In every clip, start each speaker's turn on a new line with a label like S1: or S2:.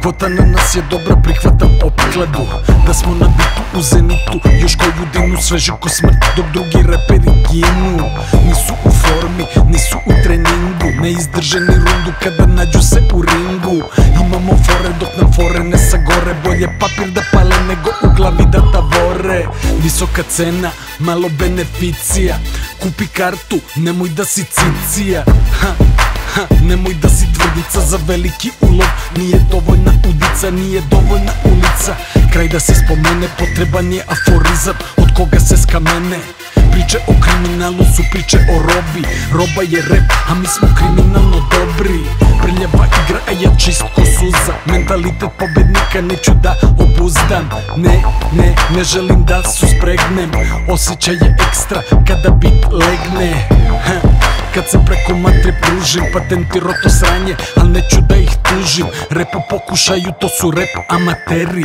S1: Kvota na nas je dobra, prihvatam opkladu. Da smo na bitu u zenitu, još koju dinu, sveži ko smrt, dok drugi reperi ginu. Nisu u formi, nisu u treningu, ne izdrže ni rundu kada nađu se u ringu. Imamo fore dok nam fore ne sagore, bolje papir da pale nego u glavi da tavore. Visoka cena, malo beneficija, kupi kartu, nemoj da si cicija. Nemoj da si tvrdica za veliki ulov, nije dovoljna udica, nije dovoljna ulica. Kraj da se spomene, potreban je aforizam od koga se skamene. Priče o kriminalu su priče o robi, roba je rep, a mi smo kriminalno dobri. Prljava igra, a ja čist ko suza, mentalitet pobednika neću da obuzdam. Ne želim da suspregnem, osjećaj je ekstra kada bit legne. Kad se preko matre pružim, patenti roto sranje, al neću da ih tužim. Rep u pokušaju, to su rep amateri,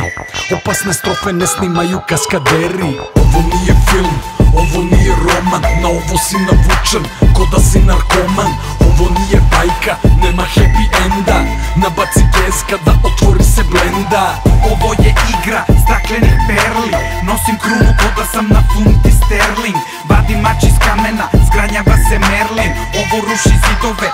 S1: opasne strofe ne snimaju kaskaderi. Ovo nije film, ovo nije roman, na ovo si navučen, ko da si narkoman. Ovo nije bajka, nema happy enda, nabaci gez kada otvori se blenda.
S2: Ovo je igra staklenih perli, nosim krunu ko da sam na funti sterling. Vadim mač iz kamena, zgranjava se Merlin, ovo ruši zidove,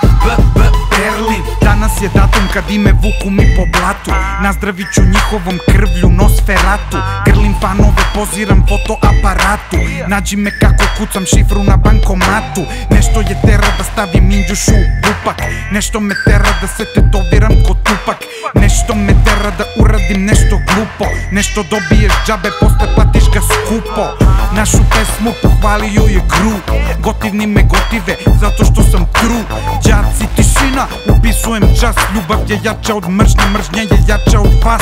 S2: Berlin. Danas je datum kad ime vuku mi po blatu, nazdravit ću njihovom krvlju Nosferatu. Grlim fanove, poziram fotoaparatu, nađi me kako kucam šifru na bankomatu. Nešto je tera da stavim Indjušu u bupak, nešto me tera da se tetoviram ko Tupak. Nešto me tera da uradim nešto glupo, nešto dobiješ džabe, posle platiš ga skupo. Našu pesmu pohvalio je Gru, gotivni me gotive zato što sam true. Đaci tišina, upisujem čas, ljubav je jača od mržnje, mržnja je jača od vas.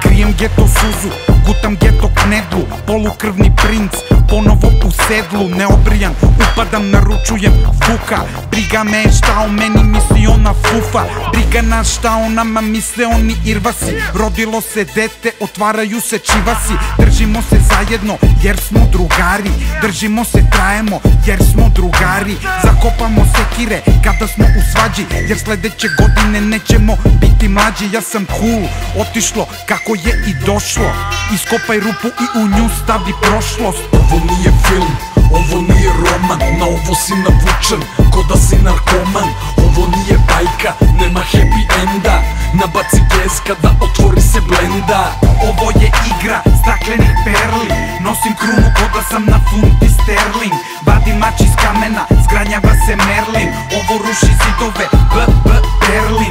S2: Krijem geto suzu, gutam geto knedlu, polukrvni princ, ponovo u sedlu. Neobrijan, upadam, naručujem Vuka, briga me šta o meni misli ona fufa. Briga nas šta o nama misle oni irvasi, rodilo se dete, otvaraju se čivasi. Držimo se zajedno jer smo drugari, držimo se, trajemo jer smo drugari. Zakopamo sekire kada smo u svađi, jer sledeće godine nećemo biti mlađi. Ja sam cool, otišlo kako je i došlo, iskopaj rupu i u nju stavi prošlost.
S1: Ovo nije film, ovo nije roman, na ovo si navučen, ko da si narkoman. Ovo nije bajka, nema happy enda, nabaci gez kada otvori se blenda.
S2: Ovo je igra staklenih perli, nosim krunu ko da sam na funti sterling. Vadim mač iz kamena, zgranjava se Merlin, ovo ruši zidove, Berlin.